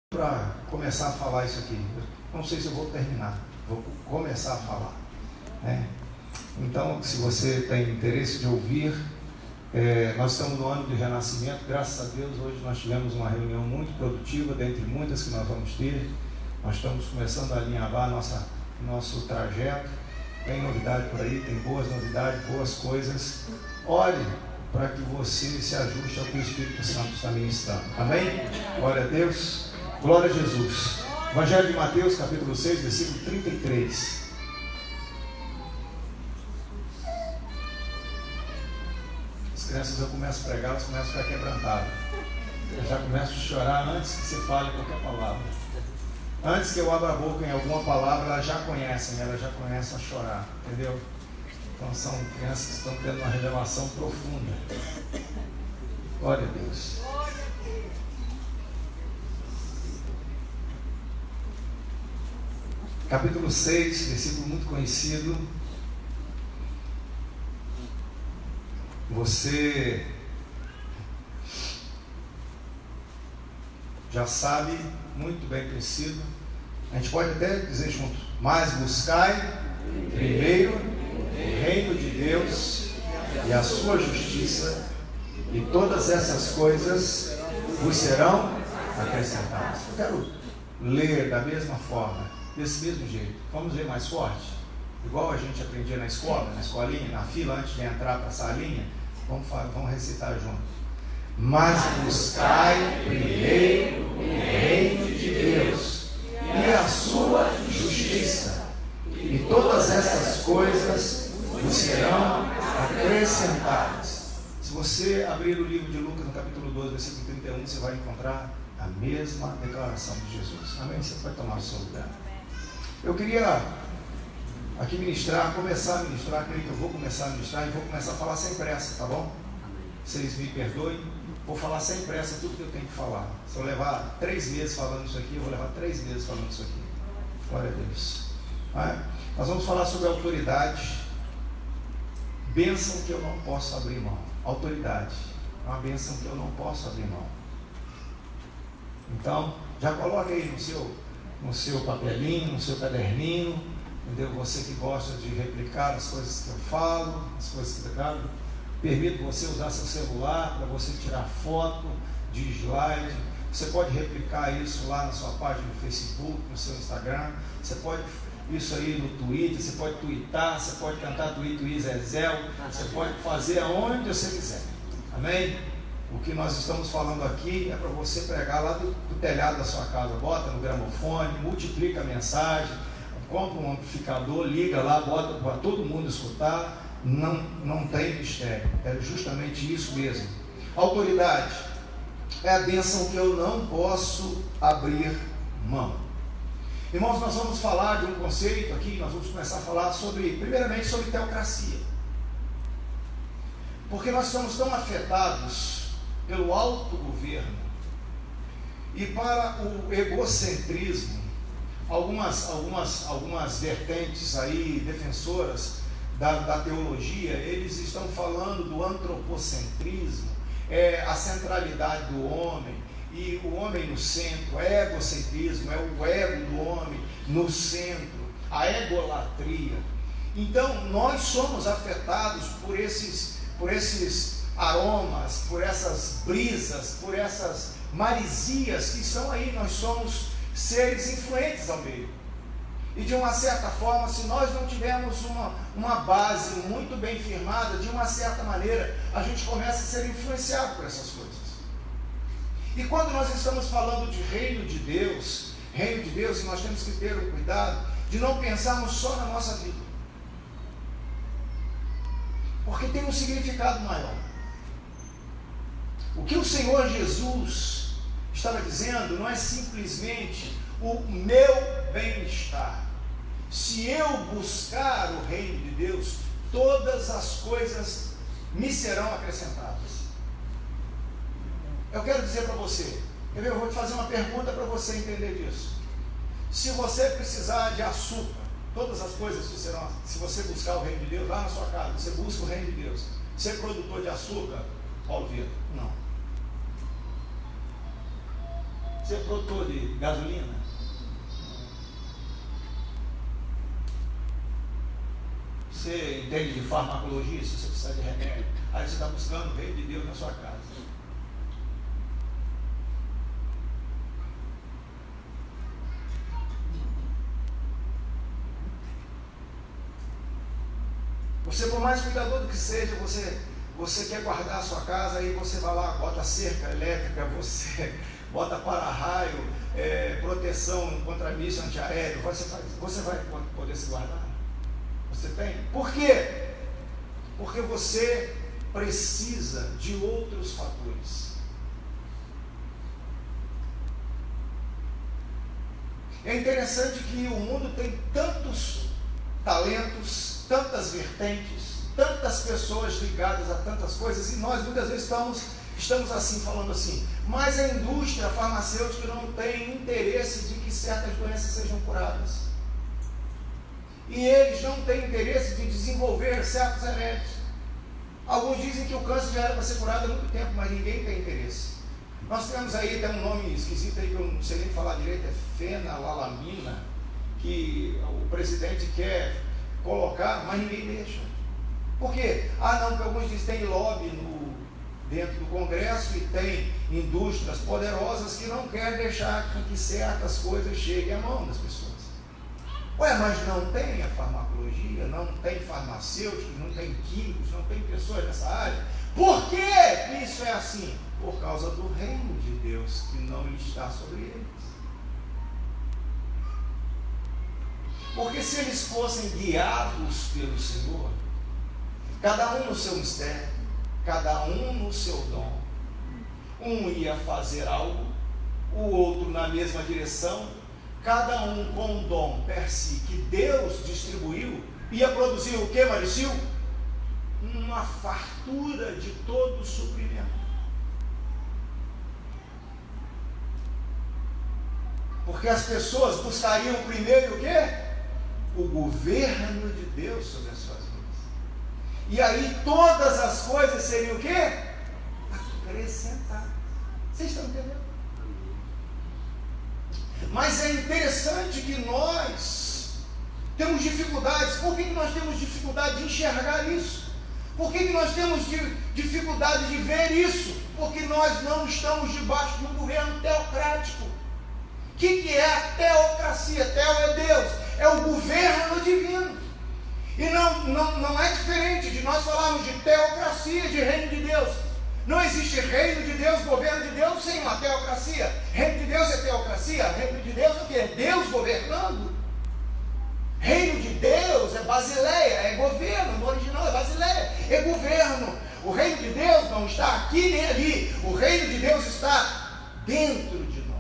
Para começar a falar isso aqui, não sei se eu vou terminar, vou começar a falar, né? Então, se você tem interesse de ouvir, nós estamos no ano de renascimento. Graças a Deus, hoje nós tivemos uma reunião muito produtiva, dentre muitas que nós vamos ter. Nós estamos começando a alinhavar nosso trajeto. Tem novidade por aí, tem boas novidades, boas coisas. Ore para que você se ajuste ao que o Espírito Santo está ministrando. Amém? Glória a Deus. Glória a Jesus. Evangelho de Mateus, capítulo 6, versículo 33. As crianças, eu começo a pregar, elas começam a ficar quebrantadas. Eu já começo a chorar antes que você fale qualquer palavra. Antes que eu abra a boca em alguma palavra, elas já conhecem a chorar. Entendeu? Então são crianças que estão tendo uma revelação profunda. Glória a Deus. Capítulo 6, versículo muito conhecido. Você já sabe, muito bem conhecido. A gente pode até dizer junto: mas buscai primeiro o reino de Deus e a sua justiça, e todas essas coisas vos serão acrescentadas. Eu quero ler da mesma forma, desse mesmo jeito. Vamos ler mais forte? Igual a gente aprendia na escola, na escolinha, na fila, antes de entrar para a salinha. Vamos recitar junto. Mas buscai primeiro o reino de Deus e a sua justiça, e todas essas coisas vos serão acrescentadas. Se você abrir o livro de Lucas, no capítulo 12, versículo 31, você vai encontrar a mesma declaração de Jesus. Amém? Você pode tomar o seu lugar. Eu queria aqui começar a ministrar, creio que eu vou começar a ministrar e vou começar a falar sem pressa, tá bom? Vocês me perdoem, vou falar sem pressa tudo que eu tenho que falar. Se eu levar 3 meses falando isso aqui, eu vou levar 3 meses falando isso aqui. Glória a Deus. Nós vamos falar sobre autoridade, bênção que eu não posso abrir mão. Autoridade é uma bênção que eu não posso abrir mão. Então, já coloca aí no seu papelinho, no seu caderninho, entendeu? Você que gosta de replicar as coisas que eu falo, as coisas que eu declaro, permito você usar seu celular para você tirar foto de slide. Você pode replicar isso lá na sua página do Facebook, no seu Instagram. Você pode isso aí no Twitter, você pode tweetar, você pode cantar tweet Zezéu, você pode fazer aonde você quiser. Amém? O que nós estamos falando aqui é para você pregar lá do telhado da sua casa. Bota no gramofone, multiplica a mensagem, compra um amplificador, liga lá, bota para todo mundo escutar. Não tem mistério. É justamente isso mesmo. Autoridade é a bênção que eu não posso abrir mão. Irmãos, nós vamos falar de um conceito aqui. Nós vamos começar a falar primeiramente sobre teocracia, porque nós estamos tão afetados pelo autogoverno e para o egocentrismo. Algumas vertentes aí defensoras da teologia, eles estão falando do antropocentrismo, a centralidade do homem, e o homem no centro, egocentrismo, é o ego do homem no centro, a egolatria. Então nós somos afetados por esses aromas, por essas brisas, por essas maresias que estão aí. Nós somos seres influentes ao meio. E de uma certa forma, se nós não tivermos uma base muito bem firmada, de uma certa maneira, a gente começa a ser influenciado por essas coisas. E quando nós estamos falando de reino de Deus, nós temos que ter o cuidado de não pensarmos só na nossa vida, porque tem um significado maior. O que o Senhor Jesus estava dizendo não é simplesmente o meu bem-estar. Se eu buscar o reino de Deus, todas as coisas me serão acrescentadas. Eu quero dizer para você, eu vou te fazer uma pergunta para você entender disso. Se você precisar de açúcar, todas as coisas serão, se você buscar o reino de Deus, lá na sua casa, você busca o reino de Deus. Ser produtor de açúcar, Paulo Vitor, não. Você é produtor de gasolina? Você entende de farmacologia, se você precisa de remédio? Aí você está buscando o reino de Deus na sua casa. Você, por mais cuidadoso que seja, você quer guardar a sua casa, aí você vai lá, bota cerca elétrica, você bota para-raio, proteção contra míssil antiaéreo, você vai poder se guardar? Você tem? Por quê? Porque você precisa de outros fatores. É interessante que o mundo tem tantos talentos, tantas vertentes, tantas pessoas ligadas a tantas coisas, e nós muitas vezes estamos assim, falando assim, mas a indústria farmacêutica não tem interesse de que certas doenças sejam curadas. E eles não têm interesse de desenvolver certos remédios. Alguns dizem que o câncer já era para ser curado há muito tempo, mas ninguém tem interesse. Nós temos aí até um nome esquisito aí que eu não sei nem falar direito, é fenalalamina, que o presidente quer colocar, mas ninguém deixa. Por quê? Não, porque alguns dizem que tem lobby dentro do Congresso e tem indústrias poderosas que não querem deixar que certas coisas cheguem à mão das pessoas. Mas não tem a farmacologia, não tem farmacêuticos, não tem químicos, não tem pessoas nessa área. Por que isso é assim? Por causa do reino de Deus que não está sobre eles. Porque se eles fossem guiados pelo Senhor, cada um no seu mistério, cada um no seu dom, um ia fazer algo, o outro na mesma direção, cada um com um dom per si que Deus distribuiu, ia produzir o que, Maricil? Uma fartura de todo o suprimento. Porque as pessoas buscariam primeiro o quê? O governo de Deus sobre as suas vidas. E aí todas as coisas seriam o quê? Acrescentadas. Vocês estão entendendo? Mas é interessante que nós temos dificuldades. Por que nós temos dificuldade de enxergar isso? Por que nós temos dificuldade de ver isso? Porque nós não estamos debaixo de um governo teocrático. O que é a teocracia? Teo é Deus, é o governo divino. E não é diferente de nós falarmos de teocracia, de reino de Deus. Não existe reino de Deus, governo de Deus sem uma teocracia. Reino de Deus é teocracia, reino de Deus é o quê? É Deus governando. Reino de Deus é basileia, é governo, no original é basileia, é governo. O reino de Deus não está aqui nem ali, o reino de Deus está dentro de nós.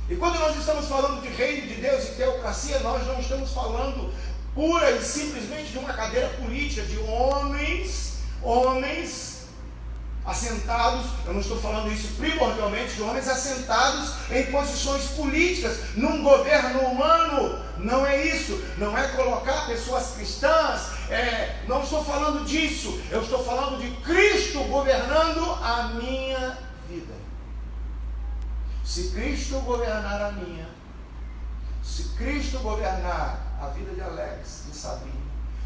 E quando nós estamos falando de reino de Deus e teocracia, nós não estamos falando pura e simplesmente de uma cadeira política, de homens assentados, eu não estou falando isso primordialmente de homens assentados em posições políticas, num governo humano. Não é isso, não é colocar pessoas cristãs, não estou falando disso, eu estou falando de Cristo governando a minha vida. Se Cristo governar a minha, se Cristo governar a vida de Alex, de Sabine,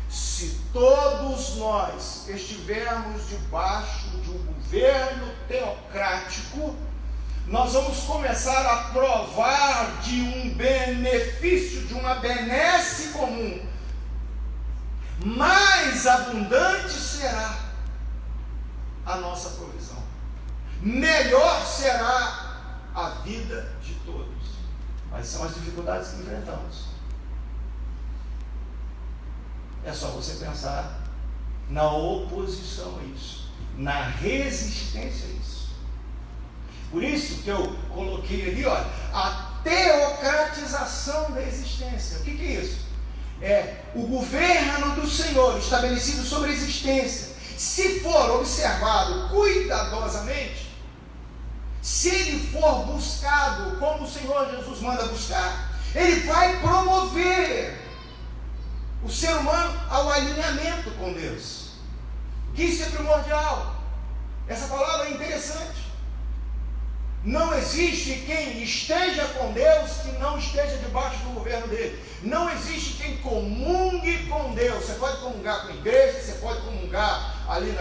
se todos nós estivermos debaixo de um governo teocrático, nós vamos começar a provar de um benefício, de uma benesse comum. Mais abundante será a nossa provisão. Melhor será a vida de todos. Mas são as dificuldades que enfrentamos. É só você pensar na oposição a isso, na resistência a isso. Por isso que eu coloquei ali, olha, a teocratização da existência. O que é isso? É o governo do Senhor estabelecido sobre a existência. Se for observado cuidadosamente, se ele for buscado como o Senhor Jesus manda buscar, ele vai promover o ser humano ao alinhamento com Deus. Que isso é primordial. Essa palavra é interessante. Não existe quem esteja com Deus que não esteja debaixo do governo dele. Não existe quem comungue com Deus. Você pode comungar com a igreja, você pode comungar ali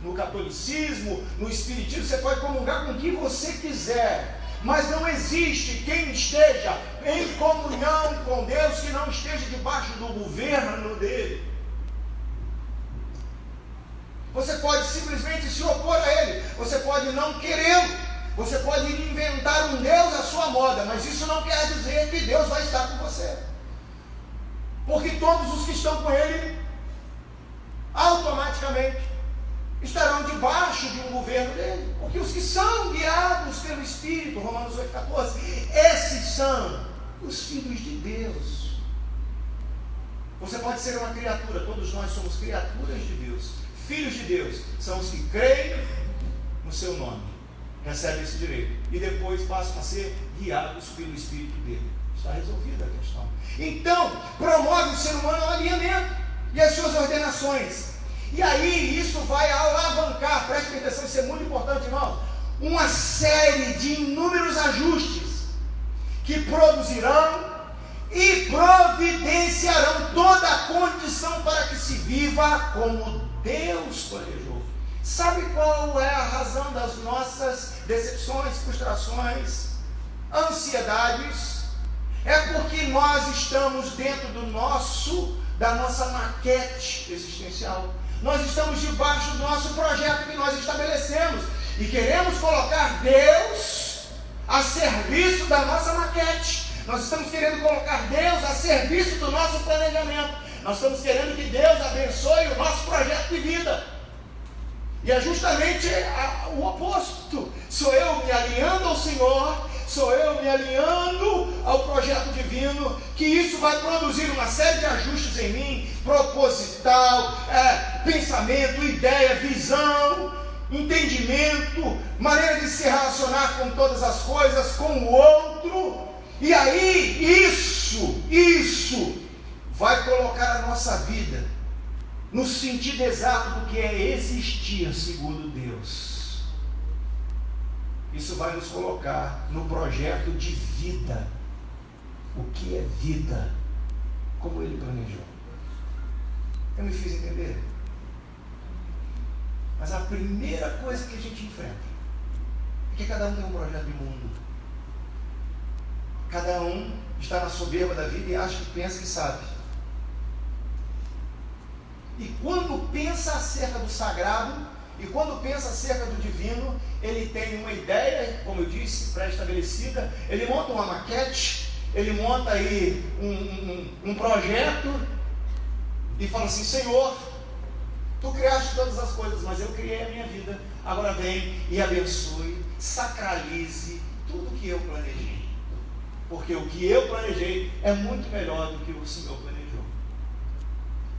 no catolicismo, no espiritismo, você pode comungar com o que você quiser. Mas não existe quem esteja em comunhão com Deus que não esteja debaixo do governo dele. Você pode simplesmente se opor a ele, você pode não querê-lo. Você pode inventar um Deus à sua moda, mas isso não quer dizer que Deus vai estar com você. Porque todos os que estão com Ele, automaticamente, estarão debaixo de um governo dele. Porque os que são guiados pelo Espírito, Romanos 8,14, esses são os filhos de Deus. Você pode ser uma criatura, todos nós somos criaturas de Deus. Filhos de Deus são os que creem no seu nome. Recebem esse direito e depois passam a ser guiados pelo Espírito dele. Está resolvida a questão. Então, promove o ser humano ao alinhamento e as suas ordenações. E aí, isso vai alavancar, preste atenção, isso é muito importante, irmãos, uma série de inúmeros ajustes que produzirão e providenciarão toda a condição para que se viva como Deus planejou. Sabe qual é a razão das nossas decepções, frustrações, ansiedades? É porque nós estamos dentro da nossa maquete existencial. Nós estamos debaixo do nosso projeto que nós estabelecemos e queremos colocar Deus a serviço da nossa maquete. Nós estamos querendo colocar Deus a serviço do nosso planejamento. Nós estamos querendo que Deus abençoe o nosso projeto de vida. E é justamente o oposto. Sou eu me alinhando ao Senhor, sou eu me alinhando ao projeto divino, que isso vai produzir uma série de ajustes em mim, proposital, pensamento, ideia, visão, entendimento, maneira de se relacionar com todas as coisas, com o outro. E aí, isso vai colocar a nossa vida no sentido exato do que é existir segundo Deus. Isso vai nos colocar no projeto de vida. O que é vida? Como Ele planejou. Eu me fiz entender? Mas a primeira coisa que a gente enfrenta é que cada um tem um projeto de mundo. Cada um está na soberba da vida e acha que pensa que sabe. E quando pensa acerca do sagrado, e quando pensa acerca do divino, ele tem uma ideia, como eu disse, pré-estabelecida, ele monta uma maquete, ele monta aí um projeto, e fala assim: Senhor, Tu criaste todas as coisas, mas eu criei a minha vida, agora vem e abençoe, sacralize tudo que eu planejei, porque o que eu planejei é muito melhor do que o Senhor planejou.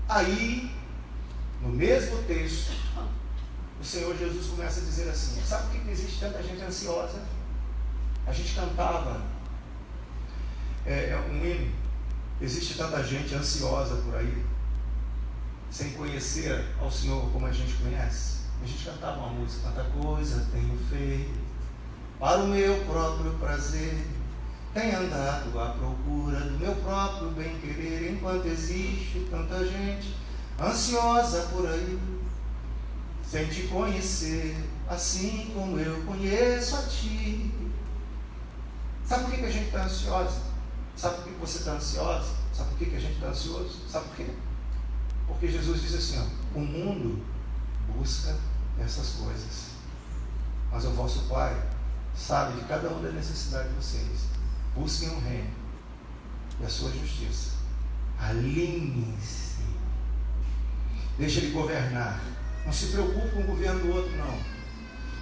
Aí, no mesmo texto, o Senhor Jesus começa a dizer assim: sabe por que existe tanta gente ansiosa? A gente cantava um hino. Existe tanta gente ansiosa por aí, sem conhecer ao Senhor como a gente conhece. A gente cantava uma música: tanta coisa tenho feito para o meu próprio prazer, tenho andado à procura do meu próprio bem-querer, enquanto existe tanta gente ansiosa por aí, sem te conhecer, assim como eu conheço a ti. Sabe por que a gente está ansiosa? Sabe por que você está ansiosa? Sabe por que a gente está ansioso? Sabe por quê? Porque Jesus diz assim: o mundo busca essas coisas, mas o vosso Pai sabe de cada uma da necessidade de vocês. Busquem o reino e a sua justiça. Alinhem-se. Deixa Ele governar. Não se preocupe com o governo do outro, não.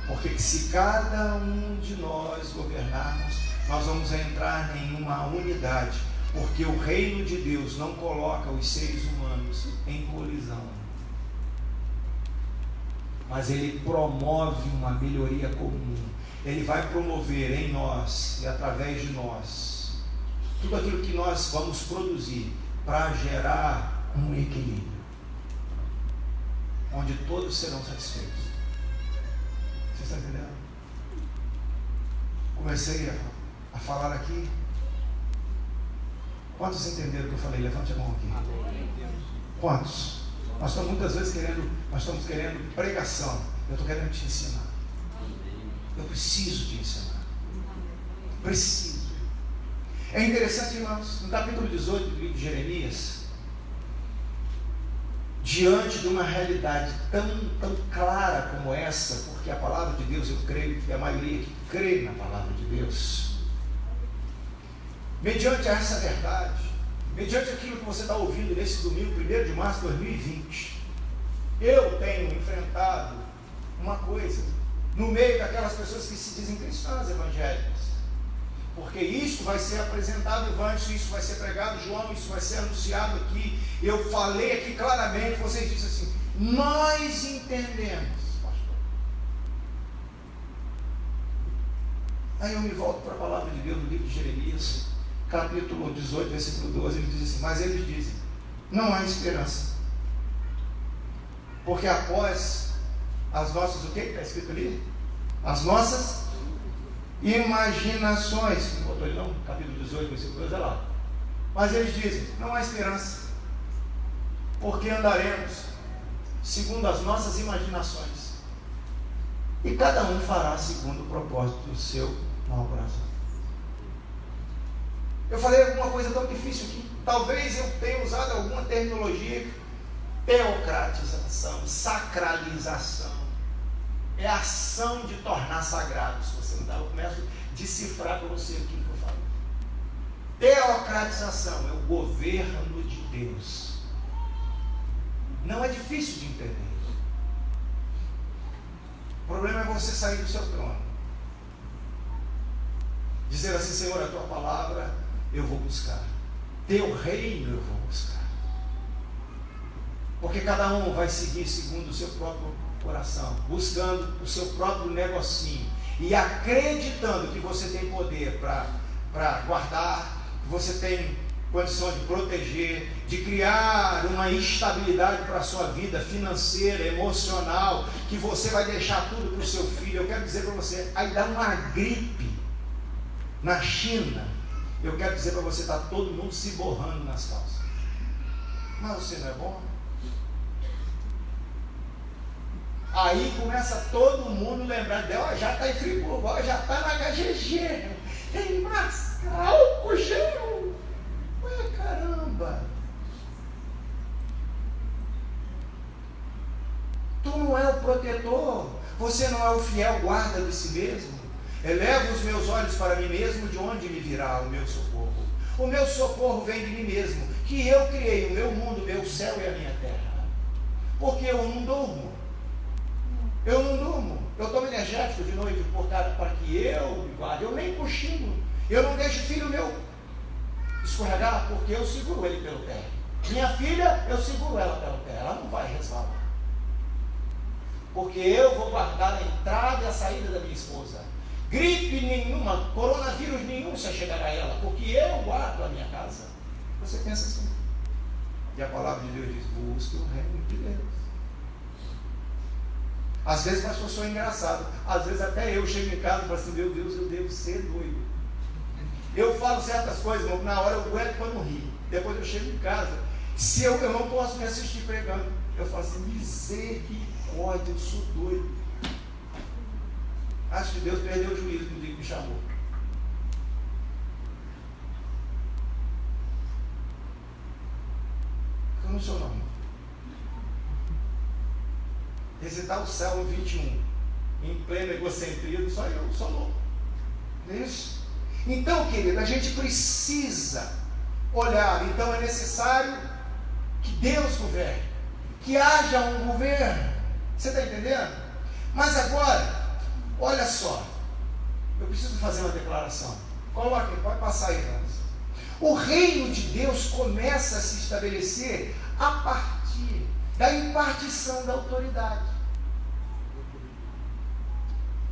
Porque se cada um de nós governarmos, nós vamos entrar em uma unidade. Porque o reino de Deus não coloca os seres humanos em colisão, mas Ele promove uma melhoria comum. Ele vai promover em nós e através de nós tudo aquilo que nós vamos produzir para gerar um equilíbrio, onde todos serão satisfeitos. Você está entendendo? comecei a falar aqui. Quantos entenderam o que eu falei? Levante a mão aqui. Quantos? Nós estamos muitas vezes querendo pregação. Eu estou querendo te ensinar. Eu preciso te ensinar. Preciso. É interessante, irmãos, no capítulo 18 do livro de Jeremias, diante de uma realidade tão clara como essa, porque a palavra de Deus, eu creio que a maioria que crê na palavra de Deus, mediante essa verdade, mediante aquilo que você está ouvindo nesse domingo, 1º de março de 2020, eu tenho enfrentado uma coisa, no meio daquelas pessoas que se dizem cristãs evangélicas, porque isso vai ser apresentado, Evangelho, isso vai ser pregado, João, isso vai ser anunciado aqui. Eu falei aqui claramente, vocês dizem assim, nós entendemos, pastor. Aí eu me volto para a palavra de Deus no livro de Jeremias, capítulo 18, versículo 12, ele diz assim, mas eles dizem, não há esperança, porque após as nossas, o que está escrito ali? As nossas imaginações, não botou ele não? Capítulo 18, versículo 12, olha lá. Mas eles dizem, não há esperança, porque andaremos segundo as nossas imaginações, e cada um fará segundo o propósito do seu mau coração. Eu falei alguma coisa tão difícil aqui, talvez eu tenha usado alguma terminologia, teocratização, sacralização, é a ação de tornar sagrado. Se você não dá, eu começo a decifrar para você aquilo que eu falo. Teocratização é o governo de Deus. Não é difícil de entender. O problema é você sair do seu trono, dizer assim, Senhor, a tua palavra eu vou buscar, teu reino eu vou buscar, porque cada um vai seguir segundo o seu próprio coração, buscando o seu próprio negocinho e acreditando que você tem poder para guardar, que você tem condição de proteger, de criar uma estabilidade para a sua vida financeira, emocional, que você vai deixar tudo para o seu filho. Eu quero dizer para você, aí dá uma gripe na China, eu quero dizer para você, está todo mundo se borrando nas calças. Mas você não é bom? Aí começa todo mundo lembrar dela, já está em Friburgo, já está na HGG, tem máscara, álcool gel. Ué, caramba! Tu não é o protetor, você não é o fiel guarda de si mesmo. Elevo os meus olhos para mim mesmo, de onde me virá o meu socorro? O meu socorro vem de mim mesmo, que eu criei o meu mundo, o meu céu e a minha terra. Porque eu não durmo. Eu tomo energético de noite para que eu me guarde. Eu nem cochilo. Eu não deixo filho meu escorregar, porque eu seguro ele pelo pé. Minha filha, eu seguro ela pelo pé. Ela não vai resvalar. Porque eu vou guardar a entrada e a saída da minha esposa. Gripe nenhuma, coronavírus nenhum se chegará a ela, porque eu guardo a minha casa. Você pensa assim. E a palavra de Deus diz, busque o reino de Deus. Às vezes, pastor, eu sou engraçado. Às vezes até eu chego em casa e falo assim, meu Deus, eu devo ser doido. Eu falo certas coisas, na hora eu aguento para não rir. Depois eu chego em casa, se eu não posso me assistir pregando, eu falo assim, misericórdia, eu sou doido. Acho que Deus perdeu o juízo no dia que me chamou. Eu não sou não. Recitar o Salmo 21 em pleno egocentrismo, só eu sou louco. Não é isso? Então, querido, a gente precisa olhar. Então é necessário que Deus governe, que haja um governo. Você está entendendo? Mas agora, olha só, eu preciso fazer uma declaração. Coloque, pode passar aí, Vamos. O reino de Deus começa a se estabelecer a partir da impartição da autoridade.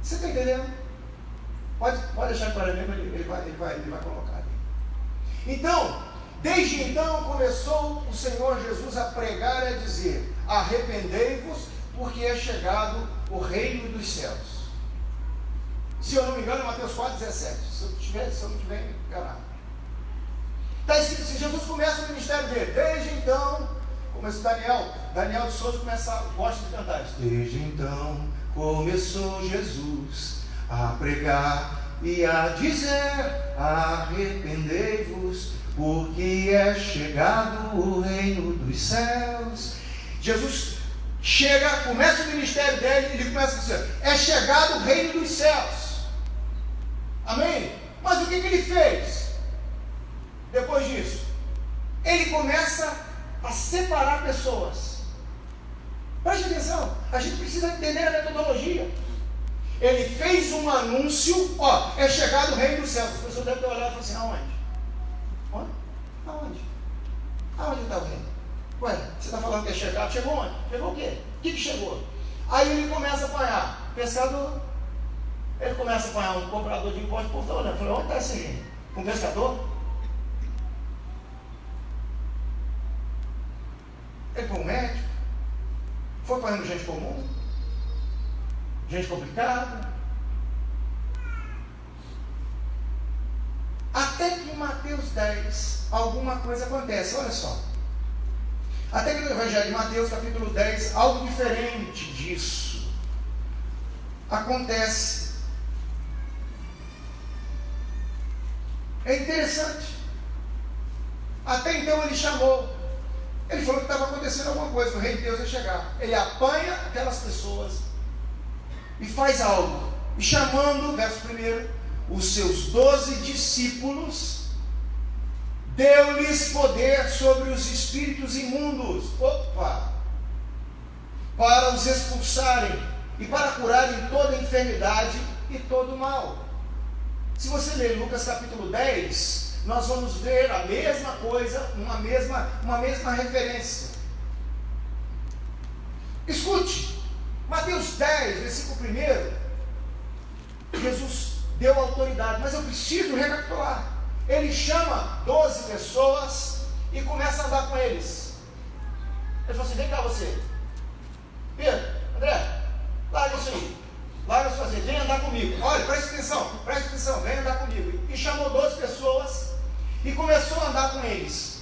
Você está entendendo? Pode deixar para mim, ele vai colocar ali. Então, desde então começou o Senhor Jesus a pregar e a dizer, arrependei-vos, porque é chegado o reino dos céus. Se eu não me engano, é Mateus 4,17. Se eu não tiver enganado. Está escrito assim, Jesus começa o ministério dele. Desde então, começa Daniel de Souza gosta de cantar isso. Desde então começou Jesus a pregar e a dizer: arrependei-vos, porque é chegado o reino dos céus. Jesus começa o ministério dele, ele começa a dizer: é chegado o reino dos céus. Amém? Mas o que ele fez depois disso? Ele começa a separar pessoas. Preste atenção, a gente precisa entender a metodologia. Ele fez um anúncio: ó, é chegado o reino dos céus. As pessoas devem ter olhado e falar assim: aonde? Aonde está o reino? Ué, você está falando que é chegado? Chegou onde? Chegou o quê? O que chegou? Aí ele começa a apanhar pescador. Ele começa a apanhar um cobrador de impostos. O povo está olhando. Falei: onde está esse reino? Um pescador? Ele foi um médico? Foi apanhando gente comum? Gente complicada? Até que em Mateus 10 alguma coisa acontece. Olha só. Até que no Evangelho de Mateus, capítulo 10, algo diferente disso acontece. É interessante. Até então ele chamou. Ele falou que estava acontecendo alguma coisa, que o reino de Deus ia chegar. Ele apanha aquelas pessoas e faz algo. E chamando, verso 1, os seus 12 discípulos, deu-lhes poder sobre os espíritos imundos. Para os expulsarem e para curarem toda enfermidade e todo mal. Se você ler Lucas capítulo 10, nós vamos ver a mesma coisa, uma mesma referência. Escute, Mateus 10, versículo 1, Jesus deu autoridade, mas eu preciso recapitular. Ele chama 12 pessoas e começa a andar com eles. Ele falou assim: vem cá você, Pedro, André, larga isso aí. Larga isso fazer, vem andar comigo. Olha, preste atenção, vem andar comigo. E chamou 12 pessoas e começou a andar com eles.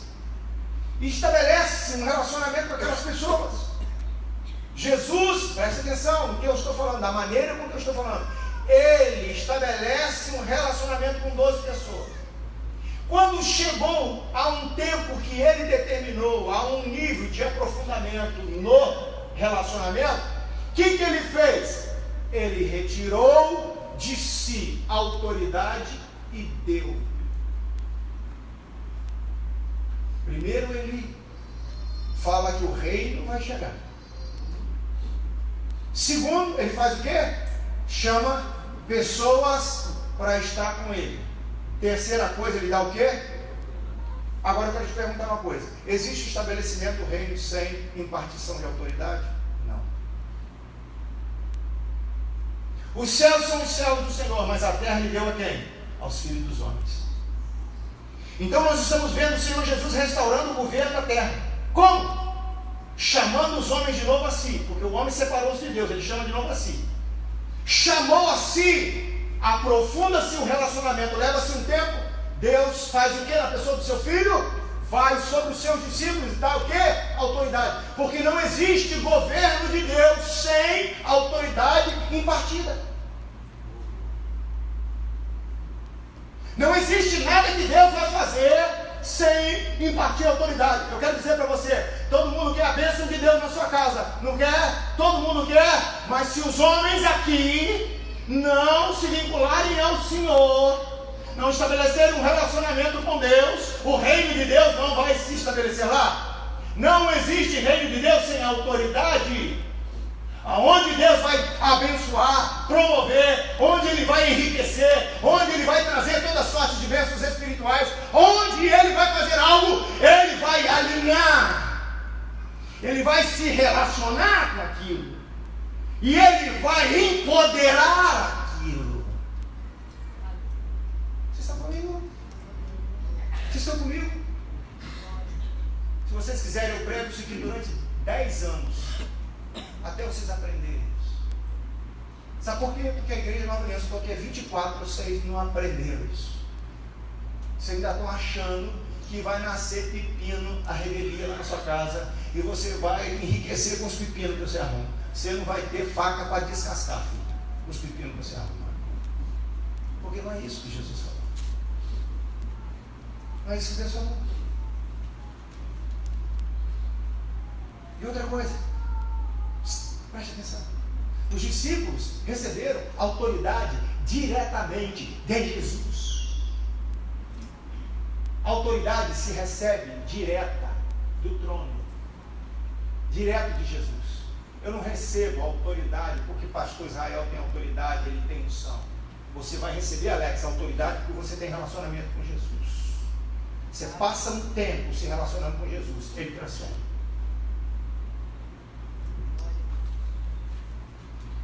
E estabelece um relacionamento com aquelas pessoas. Jesus, preste atenção no que eu estou falando, da maneira com que eu estou falando. Ele estabelece um relacionamento com 12 pessoas. Quando chegou a um tempo que ele determinou, a um nível de aprofundamento no relacionamento, o que ele fez? Ele retirou de si a autoridade e deu. Primeiro ele fala que o reino vai chegar. Segundo, ele faz o quê? Chama pessoas para estar com ele. Terceira coisa, ele dá o quê? Agora eu quero te perguntar uma coisa: existe estabelecimento do reino sem impartição de autoridade? Não. Os céus são os céus do Senhor, mas a terra ele deu a quem? Aos filhos dos homens. Então nós estamos vendo o Senhor Jesus restaurando o governo da terra. Como? Chamando os homens de novo a si, porque o homem separou-se de Deus, ele chama de novo a si. Chamou a si, aprofunda-se o relacionamento, leva-se um tempo, Deus faz o que na pessoa do seu filho? Vai sobre os seus discípulos e dá o que? Autoridade. Porque não existe governo de Deus sem autoridade impartida. Não existe nada que Deus vai fazer sem impartir autoridade. Eu quero dizer para você: todo mundo quer a bênção de Deus na sua casa, não quer? Todo mundo quer, mas se os homens aqui não se vincularem ao Senhor, não estabelecerem um relacionamento com Deus, o reino de Deus não vai se estabelecer lá. Não existe reino de Deus sem autoridade. Aonde Deus vai abençoar, promover, onde Ele vai enriquecer, onde Ele vai trazer toda sorte de bênçãos espirituais, onde Ele vai fazer algo, Ele vai alinhar, Ele vai se relacionar com aquilo, e Ele vai empoderar aquilo. Vocês estão comigo? Vocês estão comigo? Se vocês quiserem, eu prego isso aqui durante 10 anos. Até vocês aprenderem isso. Sabe por quê? Porque a igreja Nova Aliança, porque 24, vocês não aprenderam isso. Vocês ainda estão achando que vai nascer pepino, a revelia lá na sua casa, e você vai enriquecer com os pepinos que você arruma. Você não vai ter faca para descascar, filho, os pepinos que você arruma. Porque não é isso que Jesus falou. Não é isso que Deus falou. E outra coisa, preste atenção. Os discípulos receberam autoridade diretamente de Jesus. A autoridade se recebe direta do trono, direto de Jesus. Eu não recebo autoridade porque pastor Israel tem autoridade, ele tem unção. Você vai receber, Alex, a autoridade porque você tem relacionamento com Jesus. Você passa um tempo se relacionando com Jesus, ele transforma.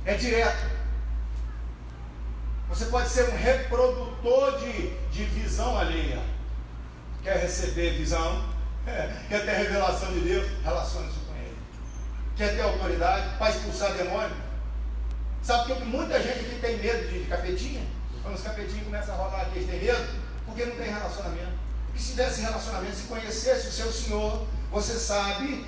É direto. Você pode ser um reprodutor de visão alheia. Quer receber visão? Quer ter revelação de Deus? Relacione-se com Ele. Quer ter autoridade para expulsar demônio? Sabe por que muita gente aqui tem medo de capetinha? Quando os capetinhos começam a rolar aqui, eles têm medo? Porque não tem relacionamento. Porque se tivesse relacionamento, se conhecesse o seu Senhor, você sabe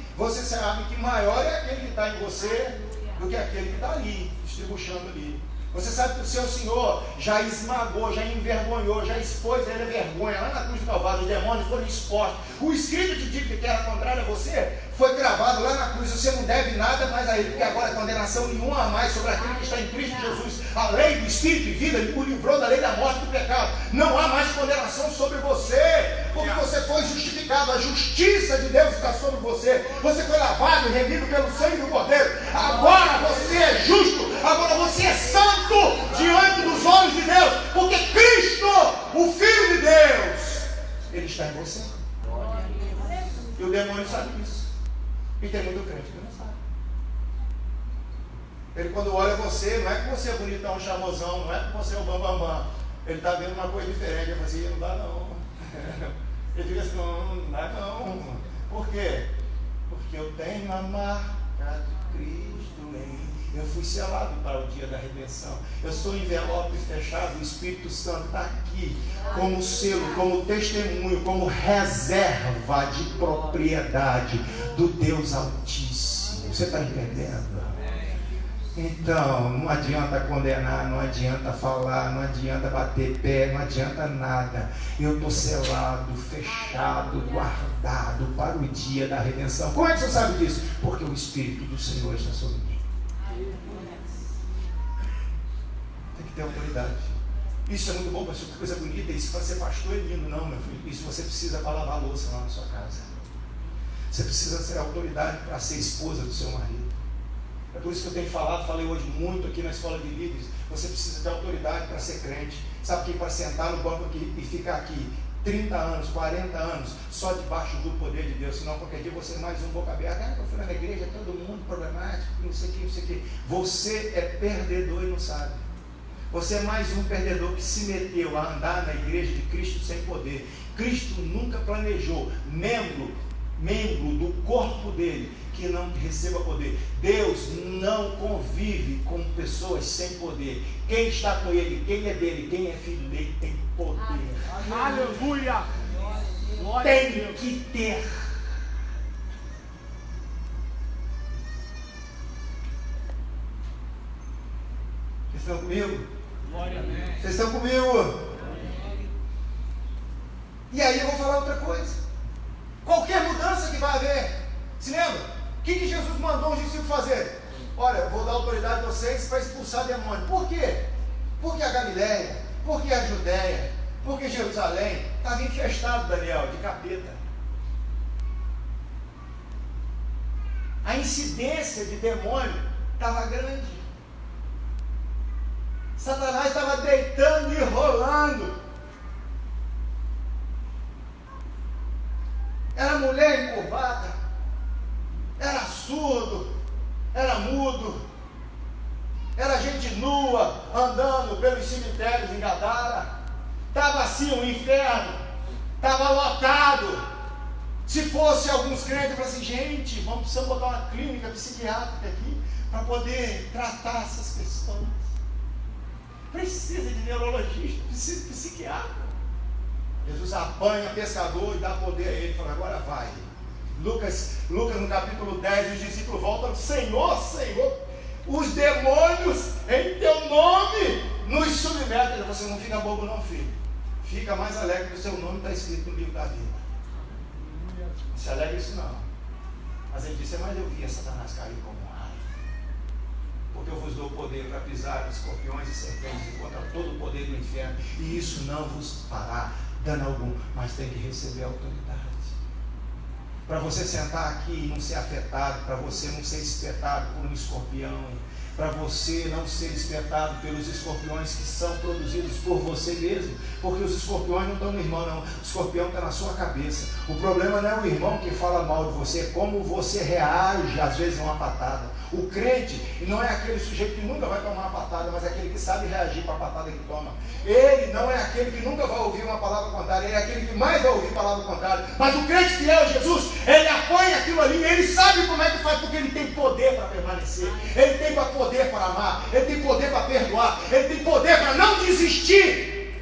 que maior é aquele que está em você do que aquele que está ali, distribuindo ali. Você sabe que o seu Senhor já esmagou, já envergonhou, já expôs ele a vergonha. Lá na cruz do Calvário, os demônios foram expostos. O escrito de dívida que era contrário a você foi cravado lá na cruz. Você não deve nada mais a ele, porque agora condenação nenhuma a mais sobre aquele que está em Cristo Jesus. A lei do Espírito e vida o livrou da lei da morte e do pecado. Não há mais condenação sobre você, porque você foi justificado. A justiça de Deus está sobre você. Você foi lavado e remido pelo sangue do Cordeiro. Agora você é justo. Agora você é santo diante dos olhos de Deus, porque Cristo, o Filho de Deus, Ele está em você. E o demônio sabe disso. E tem muito crente que não sabe. Ele, quando olha você, não é que você é bonitão, chamosão, não é que você é o bambambam. Ele está vendo uma coisa diferente. Ele fala assim: não dá não. Ele diz assim: não dá não. Por quê? Porque eu tenho a marca de Cristo em mim. Eu fui selado para o dia da redenção. Eu sou envelope fechado. O Espírito Santo está aqui como selo, como testemunho, como reserva de propriedade do Deus Altíssimo. Você está entendendo? Então, não adianta condenar, não adianta falar, não adianta bater pé, não adianta nada. Eu estou selado, fechado, guardado para o dia da redenção. Como é que você sabe disso? Porque o Espírito do Senhor está sobre mim. Tem que ter autoridade, filho. Isso é muito bom para ser coisa bonita. Isso para ser pastor é lindo, não, meu filho. Isso você precisa para lavar a louça lá na sua casa. Você precisa ser autoridade para ser esposa do seu marido. É por isso que eu tenho falei hoje muito aqui na escola de líderes. Você precisa ter autoridade para ser crente. Sabe o que? Para sentar no banco aqui e ficar aqui 30 anos, 40 anos, só debaixo do poder de Deus. Senão qualquer dia você é mais um boca aberta. Eu fui na igreja, todo mundo problemático, não sei o que, não sei o que. Você é perdedor e não sabe. Você é mais um perdedor que se meteu a andar na igreja de Cristo sem poder. Cristo nunca planejou membro do corpo dele que não receba poder. Deus não convive com pessoas sem poder. Quem está com ele, quem é dele, quem é filho dele, tem poder. Aleluia! Tem que ter. Vocês estão comigo? Vocês estão comigo? E aí eu vou falar outra coisa. Qualquer mudança que vai haver, se lembra? O que Jesus mandou os discípulos fazer? Olha, eu vou dar autoridade a vocês para expulsar demônio. Por quê? Porque a Galileia, porque a Judéia, porque Jerusalém estava infestado, Daniel, de capeta. A incidência de demônio estava grande. Satanás estava deitando e rolando. Era mulher encurvada, era surdo, era mudo, era gente nua andando pelos cemitérios em Gadara. Estava assim o inferno, estava lotado. Se fosse alguns crentes, eu falei assim: gente, vamos precisar botar uma clínica psiquiátrica aqui para poder tratar essas questões. precisa de neurologista, precisa de psiquiatra. Jesus apanha pescador e dá poder a ele, fala, agora vai. Lucas no capítulo 10, os discípulos voltam, Senhor, os demônios em teu nome nos submetem. Ele falou, você não fica bobo não, filho. Fica mais alegre que o seu nome está escrito no livro da vida. Não se alegra isso não. Mas ele disse, mas eu vi a Satanás cair como um raio. Porque eu vos dou poder para pisar escorpiões e serpentes e contra todo o poder do inferno. E isso não vos fará dano algum, mas tem que receber autoridade. Para você sentar aqui e não ser afetado, para você não ser espetado por um escorpião, para você não ser espetado pelos escorpiões que são produzidos por você mesmo, porque os escorpiões não estão no irmão não, o escorpião está na sua cabeça. O problema não é o irmão que fala mal de você, é como você reage às vezes a uma patada. O crente não é aquele sujeito que nunca vai tomar uma patada, mas é aquele que sabe reagir para a patada que toma. Ele não é aquele que nunca vai ouvir uma palavra contrária, ele é aquele que mais vai ouvir palavra contrária. Mas o crente fiel a Jesus, ele apanha aquilo ali, ele sabe como é que faz, porque ele tem poder para permanecer, ele tem poder para amar, ele tem poder para perdoar, ele tem poder para não desistir.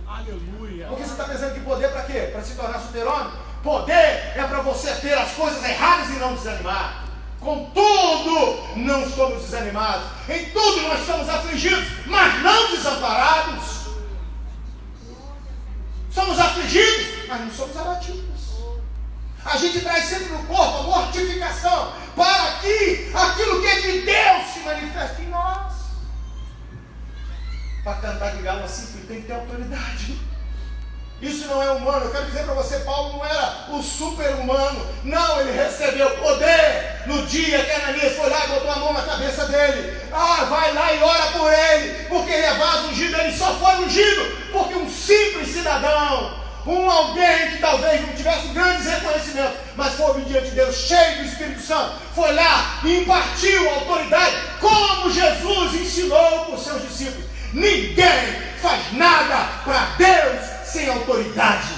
Aleluia. Porque você está pensando que poder para quê? Para se tornar super-homem? Poder é para você ter as coisas erradas e não desanimar. Contudo, não somos desanimados. Em tudo nós somos afligidos, mas não desamparados. Somos afligidos, mas não somos abatidos. A gente traz sempre no corpo a mortificação, para que aquilo que é de Deus se manifeste em nós. Para cantar de galo assim, filho, tem que ter autoridade. Isso não é humano. Eu quero dizer para você, Paulo não era o super-humano. Não, ele recebeu poder no dia que Ananias foi lá e botou a mão na cabeça dele. Vai lá e ora por ele, porque ele é vaso ungido. Ele só foi ungido porque um simples cidadão, alguém que talvez não tivesse grandes reconhecimentos, mas foi obediente de Deus, cheio do Espírito Santo, foi lá e impartiu a autoridade, como Jesus ensinou para os seus discípulos. Ninguém faz nada para Deus sem autoridade.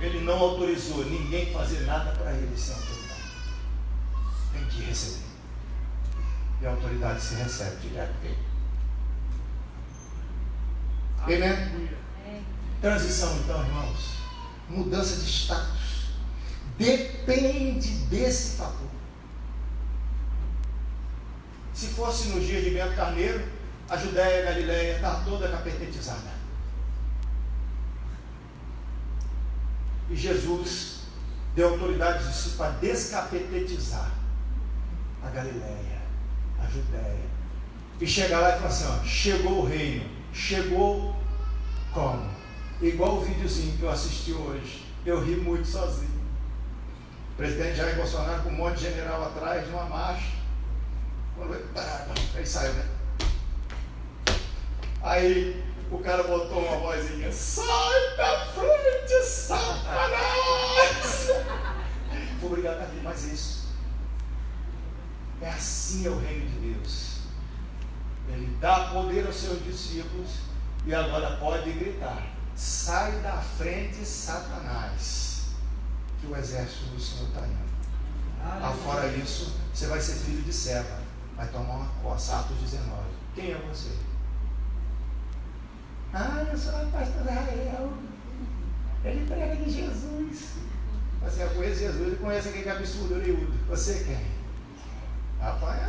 Ele não autorizou ninguém fazer nada para ele sem autoridade. Tem que receber. E a autoridade se recebe direto dele. Amém? Transição então, irmãos. Mudança de status. Depende desse fator. Se fosse nos dias de Bento Carneiro, a Judéia e a Galileia está toda capetetizada. E Jesus deu autoridade aos discípulos para descapetetizar a Galileia, a Judéia. E chegar lá e falar assim, chegou o reino. Chegou como? Igual o videozinho que eu assisti hoje. Eu ri muito sozinho. O presidente Jair Bolsonaro com um monte de general atrás, numa marcha. Aí saiu, né? Aí o cara botou uma vozinha, sai da frente, Satanás! Vou brigar com ele, mas isso. É assim é o reino de Deus. Ele dá poder aos seus discípulos e agora pode gritar, sai da frente, Satanás, que o exército do Senhor está indo. Fora isso, você vai ser filho de serva, vai tomar uma coça. Atos 19. Quem é você? Eu sou o pastor Israel. Ele prega de Jesus. Você conhece Jesus e conhece aquele absurdo oreudo. Você quem? Rapaz,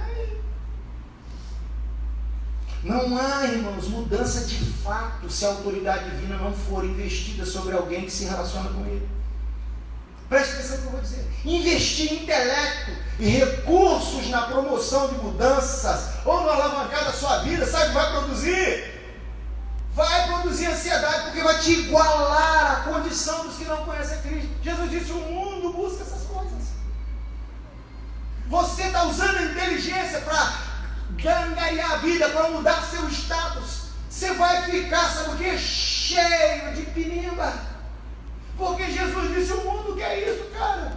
não há, irmãos, mudança de fato se a autoridade divina não for investida sobre alguém que se relaciona com ele. Preste atenção no que eu vou dizer. Investir intelecto e recursos na promoção de mudanças ou no alavancar da sua vida, sabe o que vai produzir? Vai produzir ansiedade, porque vai te igualar à condição dos que não conhecem Cristo. Jesus disse, o mundo busca essas coisas. Você está usando a inteligência para ganhar a vida, para mudar seu status. Você vai ficar, sabe o que? Cheio de pinimba. Porque Jesus disse, o mundo quer isso, cara.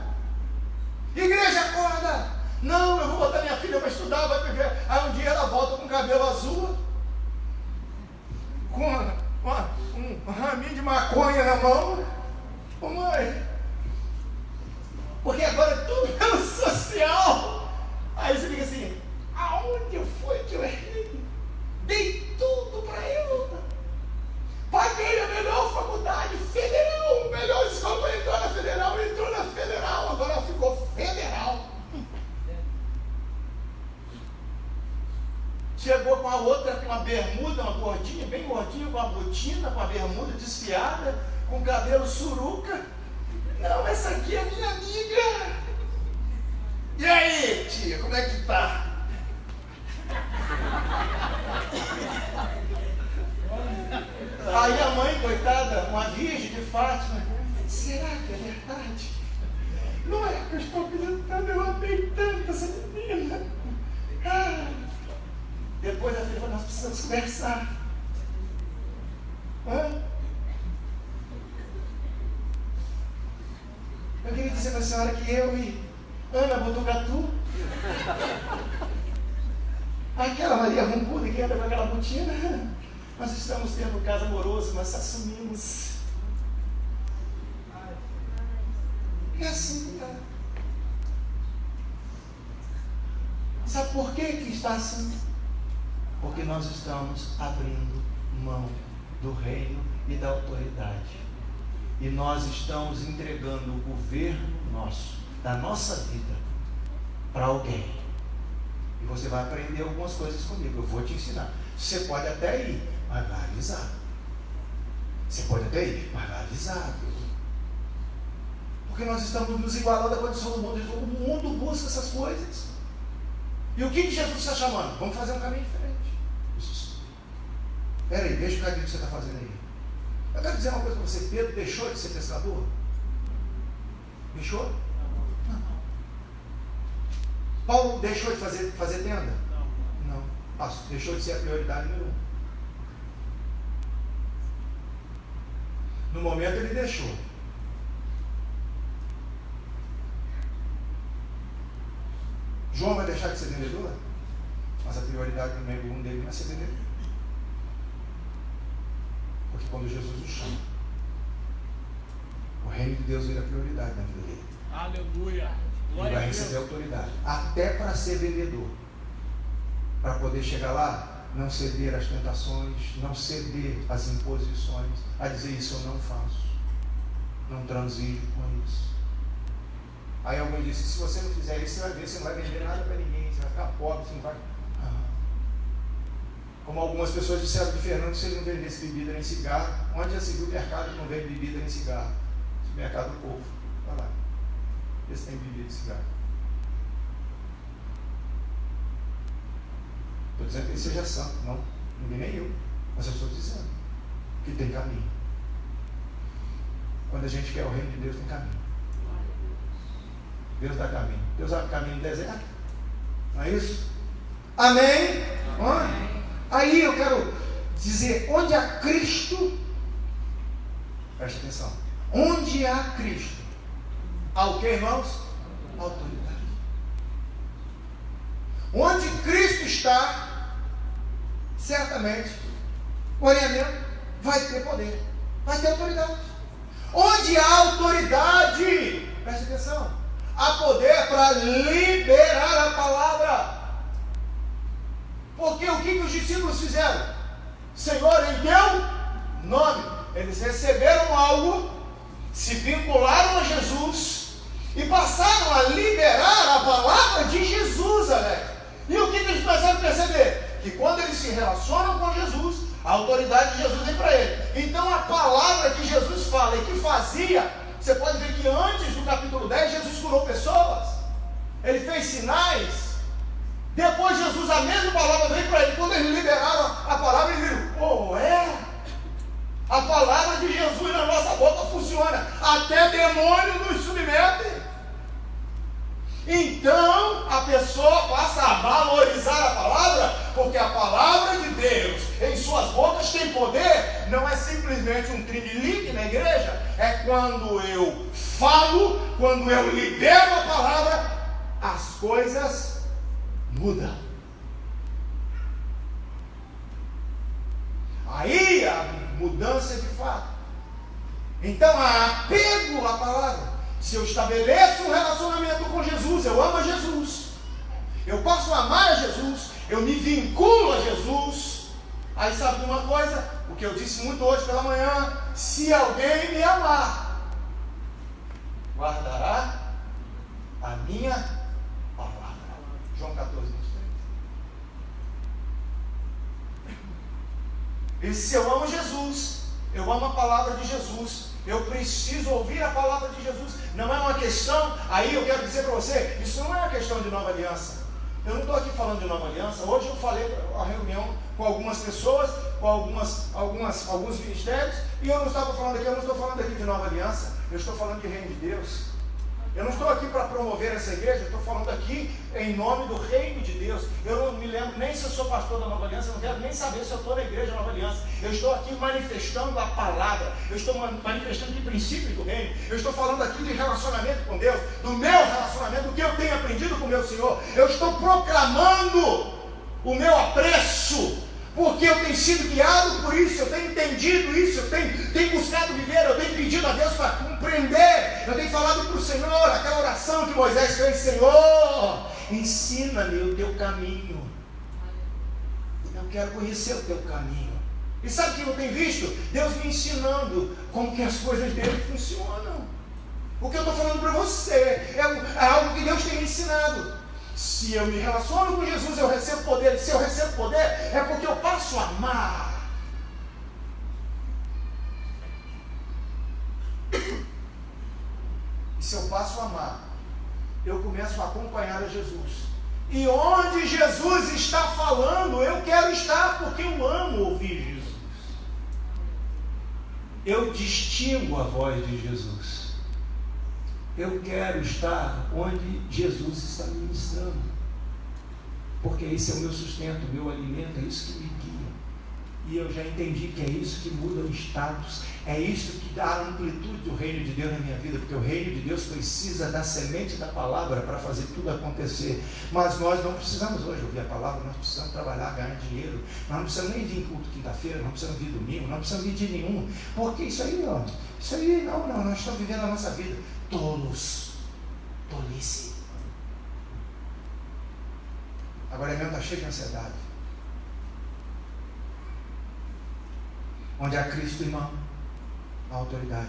Igreja, acorda. Não, eu vou botar minha filha para estudar, vai viver. Aí um dia ela volta com o cabelo azul, com um raminho de maconha na mão. Ô mãe, porque agora é tudo pelo social. Aí você fica assim, aonde foi que eu errei? Dei tudo a outra com uma bermuda, uma gordinha, bem gordinha, com uma botina, com a bermuda desfiada, com cabelo suruca. Não, essa aqui é minha amiga. E aí, tia, como é que tá? Aí a mãe, coitada, uma virgem de Fátima, será que é verdade? Não é que eu estou acreditando, eu amei tanto essa menina. Depois a filha falou, nós precisamos conversar. Eu queria dizer para a senhora que eu e Ana Botucatu, aquela Maria Rumbuda que anda com aquela botina, nós estamos tendo um caso amoroso, nós assumimos. É assim, cara. Sabe por que está assim? Porque nós estamos abrindo mão do reino e da autoridade. E nós estamos entregando o governo nosso, da nossa vida, para alguém. E você vai aprender algumas coisas comigo. Eu vou te ensinar. Você pode até ir, mas vai avisar. Você pode até ir, mas vai avisar. Porque nós estamos nos igualando à condição do mundo. O mundo busca essas coisas. E o que Jesus está chamando? Vamos fazer um caminho diferente. Espera aí, deixa o caminho que você está fazendo aí. Eu quero dizer uma coisa para você. Pedro deixou de ser pescador? Deixou? Não. Paulo deixou de fazer tenda? Não. Deixou de ser a prioridade número 1. No momento ele deixou. João vai deixar de ser vendedor? Mas a prioridade número 1 dele não é ser vendedor. Porque quando Jesus o chama, o reino de Deus vira prioridade na vida dele. Aleluia. Ele vai receber autoridade. Até para ser vendedor. Para poder chegar lá, não ceder às tentações, não ceder às imposições, a dizer isso eu não faço. Não transijo com isso. Aí alguém disse, se você não fizer isso, você vai ver, você não vai vender nada para ninguém, você vai ficar pobre, você não vai... Como algumas pessoas disseram de Fernando, se ele não vendesse bebida nem cigarro, onde já se viu o mercado que não vende bebida nem cigarro? O mercado do povo. Vai lá. Esse tem bebida e cigarro. Estou dizendo que ele seja santo, não. Ninguém nem eu. Mas eu estou dizendo que tem caminho. Quando a gente quer o reino de Deus, tem caminho. Deus dá caminho. Deus abre caminho no deserto. Não é isso? Amém? Amém. Aí eu quero dizer, onde há Cristo, preste atenção, onde há Cristo, há o que, irmãos? Autoridade. Onde Cristo está, certamente, o orientamento vai ter poder, vai ter autoridade. Onde há autoridade, preste atenção, há poder para liberar a palavra. Porque o que os discípulos fizeram? Senhor, em teu nome. Eles receberam algo, se vincularam a Jesus e passaram a liberar a palavra de Jesus, Alex. E o que eles começaram a perceber? Que quando eles se relacionam com Jesus, a autoridade de Jesus vem para ele. Então a palavra que Jesus fala e que fazia, você pode ver que antes do capítulo 10, Jesus curou pessoas. Ele fez sinais. Depois Jesus, a mesma palavra veio para ele. Quando eles liberaram a palavra, ele viu, a palavra de Jesus na nossa boca funciona. Até demônio nos submete. Então, a pessoa passa a valorizar a palavra, porque a palavra de Deus em suas bocas tem poder. Não é simplesmente um trinilique na igreja. É quando eu falo, quando eu libero a palavra, as coisas muda. Aí a mudança é de fato. Então há apego à palavra. Se eu estabeleço um relacionamento com Jesus, eu amo a Jesus, eu passo a amar a Jesus, eu me vinculo a Jesus. Aí sabe de uma coisa? O que eu disse muito hoje pela manhã: se alguém me amar, guardará a minha palavra. João 14, 23. E se eu amo Jesus, eu amo a palavra de Jesus, eu preciso ouvir a palavra de Jesus. Não é uma questão, aí eu quero dizer para você, isso não é uma questão de nova aliança. Eu não estou aqui falando de nova aliança. Hoje eu falei a reunião com algumas pessoas, com alguns ministérios, e eu não estava falando aqui, eu não estou falando aqui de nova aliança, eu estou falando de reino de Deus. Eu não estou aqui para promover essa igreja, eu estou falando aqui em nome do reino de Deus. Eu não me lembro nem se eu sou pastor da Nova Aliança, eu não quero nem saber se eu estou na igreja Nova Aliança. Eu estou aqui manifestando a palavra, eu estou manifestando de princípios do reino, eu estou falando aqui de relacionamento com Deus, do meu relacionamento, do que eu tenho aprendido com o meu Senhor. Eu estou proclamando o meu apreço, porque eu tenho sido guiado por isso, eu tenho entendido isso, eu tenho buscado viver, eu tenho pedido a Deus para compreender, eu tenho falado para o Senhor, aquela oração que Moisés fez: Senhor, ensina-me o teu caminho, eu quero conhecer o teu caminho. E sabe o que eu tenho visto? Deus me ensinando como que as coisas dele funcionam. O que eu estou falando para você é algo que Deus tem me ensinado. Se eu me relaciono com Jesus, eu recebo poder. E se eu recebo poder, é porque eu passo a amar. E se eu passo a amar, eu começo a acompanhar a Jesus. E onde Jesus está falando, eu quero estar, porque eu amo ouvir Jesus. Eu distingo a voz de Jesus. Eu quero estar onde Jesus está ministrando, porque esse é o meu sustento, o meu alimento, é isso que me guia. E eu já entendi que é isso que muda o status, é isso que dá a amplitude do reino de Deus na minha vida, porque o reino de Deus precisa da semente da palavra para fazer tudo acontecer. Mas nós não precisamos hoje ouvir a palavra, nós precisamos trabalhar, ganhar dinheiro, nós não precisamos nem vir em culto quinta-feira, não precisamos vir domingo, não precisamos vir de nenhum, porque isso aí não, nós estamos vivendo a nossa vida. Tolos, tolice. Agora mesmo está cheio de ansiedade. Onde há Cristo, irmão, há autoridade.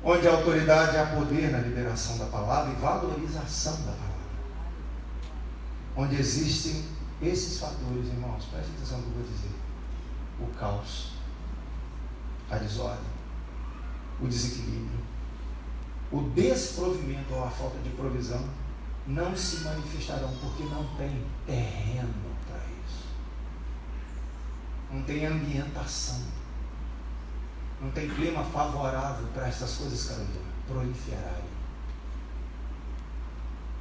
Onde há autoridade, há poder na liberação da palavra e valorização da palavra. Onde existem esses fatores, irmãos, preste atenção no que eu vou dizer: o caos, a desordem, o desequilíbrio, o desprovimento ou a falta de provisão não se manifestarão, porque não tem terreno para isso, não tem ambientação, não tem clima favorável para essas coisas, Carolina, proliferarem.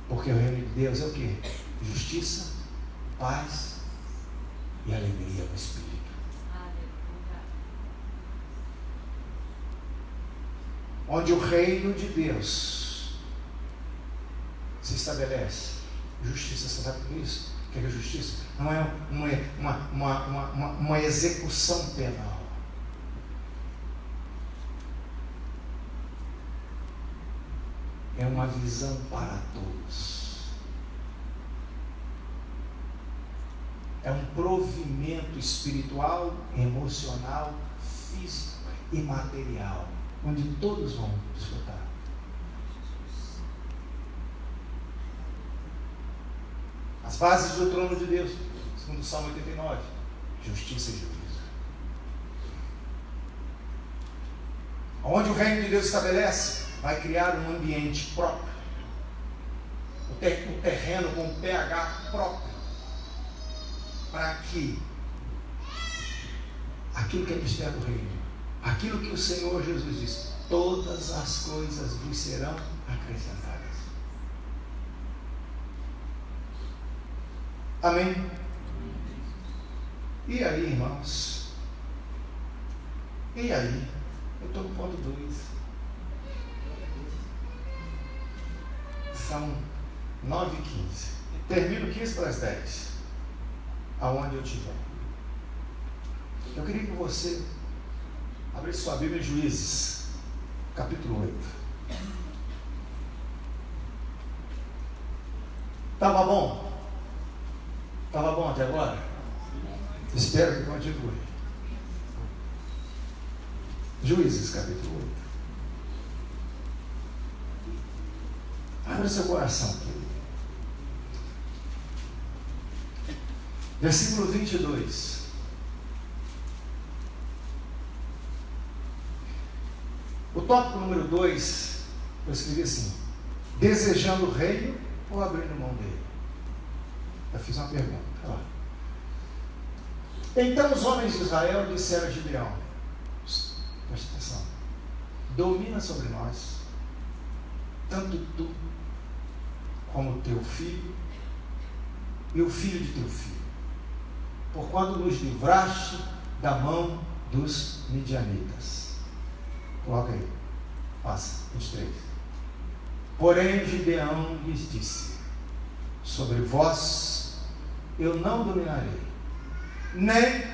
Porque o reino de Deus é o quê? Justiça, paz e alegria no Espírito. Onde o reino de Deus se estabelece, justiça. Você sabe por isso? O que é justiça? Não é uma execução penal. É uma visão para todos. É um provimento espiritual, emocional, físico e material, onde todos vão desfrutar. As bases do trono de Deus, segundo o Salmo 89, justiça e juízo. Onde o reino de Deus estabelece, vai criar um ambiente próprio, o terreno com o pH próprio, para que aquilo que é mistério do reino, aquilo que o Senhor Jesus disse: todas as coisas vos serão acrescentadas. Amém? E aí, irmãos? E aí? Eu estou no ponto 2. São 9h15. Termino 15 para as 10. Aonde eu estiver. Eu queria que você abrisse sua Bíblia em Juízes, capítulo 8. Estava bom? Estava bom até agora? Espero que continue. Juízes, capítulo 8. Abra seu coração, querido. Versículo 22. O tópico número 2, eu escrevi assim: desejando o reino ou abrindo mão dele? Eu fiz uma pergunta. Olha lá. Então os homens de Israel disseram a Gideão: presta atenção, domina sobre nós, tanto tu como teu filho e o filho de teu filho, porquanto nos livraste da mão dos midianitas. Coloca aí, passa, 23. Porém Gideão lhes disse: sobre vós eu não dominarei, nem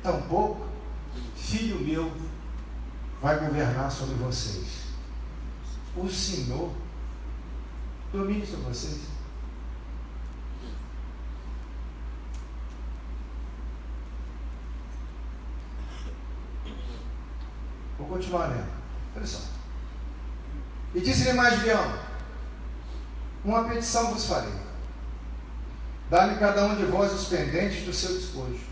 tampouco filho meu vai governar sobre vocês. O Senhor domine sobre vocês. Vou continuar lendo. Olha só. E disse-lhe mais Gideão: uma petição vos farei. Dá-me cada um de vós os pendentes do seu despojo.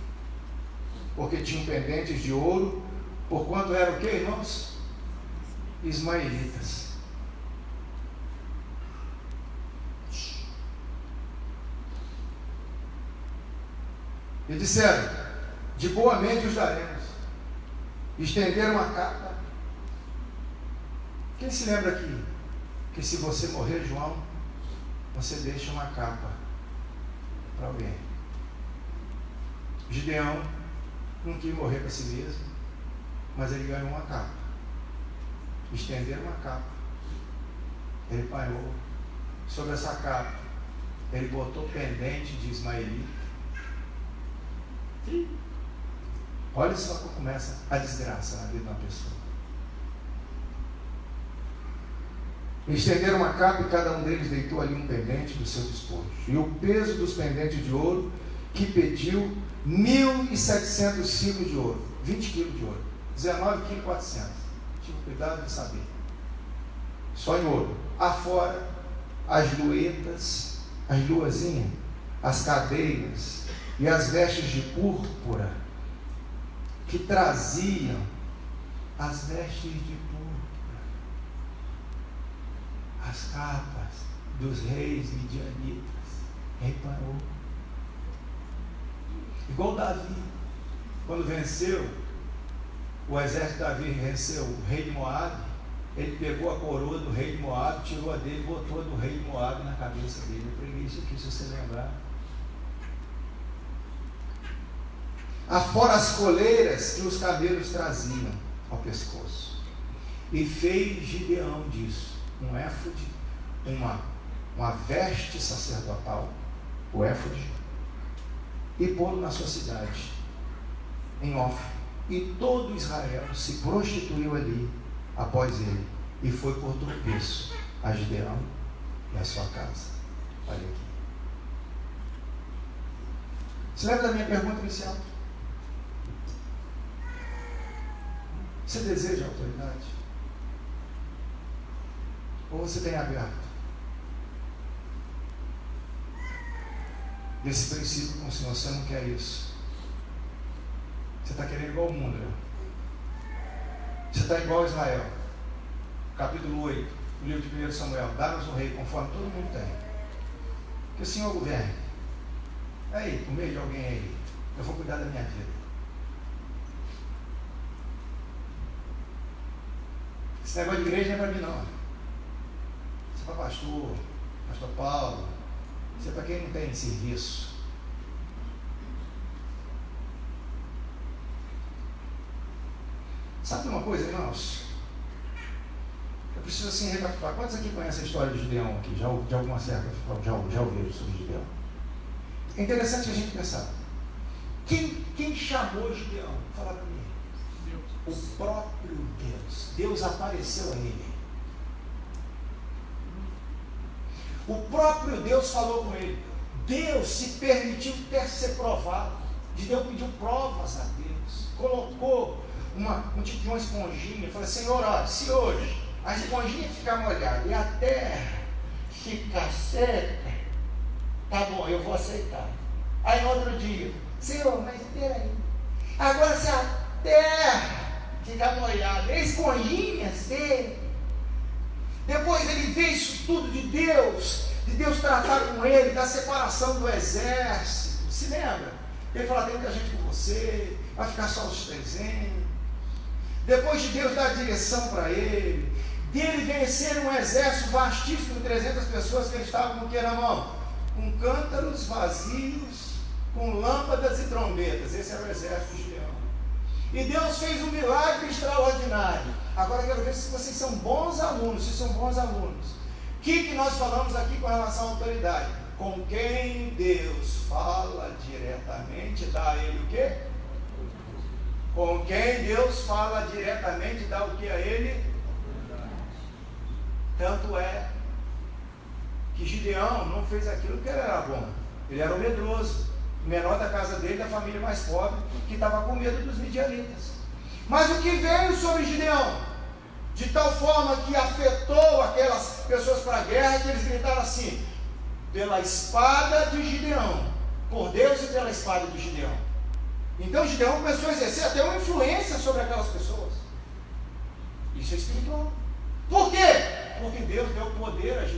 Porque tinham pendentes de ouro, porquanto eram o que, irmãos? Ismaelitas. E disseram: de boa mente os daremos. Estenderam uma capa. Quem se lembra aqui que se você morrer, João, você deixa uma capa para alguém? Gideão não quis morrer para si mesmo, mas ele ganhou uma capa. Estenderam uma capa. Ele parou. Sobre essa capa, ele botou pendente de ismaelita. Olha só como começa a desgraça na vida de uma pessoa. Estenderam uma capa e cada um deles deitou ali um pendente do seu despojo. E o peso dos pendentes de ouro que pediu 1.700 ciclos de ouro, 20 quilos de ouro, 19,4 kg. Tive cuidado de saber. Só em ouro. Afora as luetas, as luazinhas, as cadeias e as vestes de púrpura que traziam as vestes de púrpura, as capas dos reis midianitas. Reparou? Igual Davi, quando venceu, o exército de Davi venceu o rei de Moabe, ele pegou a coroa do rei de Moabe, tirou a dele e botou a do rei de Moabe na cabeça dele. Eu preguei isso aqui, se você lembrar. Afora as coleiras que os camelos traziam ao pescoço. E fez Gideão disso um éfode, uma veste sacerdotal, o éfode, e pô-lo na sua cidade, em Ofra. E todo Israel se prostituiu ali após ele, e foi por tropeço a Gideão e a sua casa. Olha aqui. Você lembra da minha pergunta inicial? Você deseja autoridade? Ou você tem aberto desse princípio com o Senhor? Você não quer isso. Você está querendo igual o mundo, né? Você está igual a Israel. Capítulo 8, do livro de 1 Samuel. Dá-nos um rei conforme todo mundo tem. Que o Senhor governe. Aí, por meio de alguém aí, eu vou cuidar da minha vida. Esse negócio de igreja não é para mim, não. Isso é para pastor Paulo. Isso é para quem não tem serviço. Sabe uma coisa, irmãos? Eu preciso assim recapitular. Quantos aqui conhecem a história de Gideão aqui? De alguma certa já ouviram sobre Gideão? É interessante a gente pensar. Quem chamou Gideão? Fala para mim. O próprio Deus. Deus apareceu a ele. O próprio Deus falou com ele. Deus se permitiu ser provado. Gideão pediu provas a Deus. Colocou um tipo de uma esponjinha. Falou: Senhor, olha, se hoje a esponjinha ficar molhada e a terra ficar seca, tá bom, eu vou aceitar. Aí no outro dia, Senhor, mas peraí, agora se a terra ficar molhada, eles conhinham ser. Depois ele vê isso tudo de Deus tratar com ele, da separação do exército. Se lembra? Ele fala, tem muita gente com você, vai ficar só os 300. Depois de Deus dar a direção para ele, dele vencer um exército vastíssimo de 300 pessoas que eles estavam com o que na mão? Com cântaros vazios, com lâmpadas e trombetas. Esse era o exército de Gideão. E Deus fez um milagre extraordinário. Agora eu quero ver se vocês são bons alunos, se são bons alunos. O que nós falamos aqui com relação à autoridade? Com quem Deus fala diretamente, dá a ele o quê? Com quem Deus fala diretamente, dá o que a ele? Tanto é que Gideão não fez aquilo que ele era bom. Ele era o medroso, o menor da casa dele, da família mais pobre, que estava com medo dos midianitas. Mas o que veio sobre Gideão? De tal forma que afetou aquelas pessoas para a guerra, que eles gritaram assim, pela espada de Gideão, por Deus e pela espada de Gideão. Então Gideão começou a exercer até uma influência sobre aquelas pessoas. Isso é espiritual. Por quê? Porque Deus deu poder a Gideão.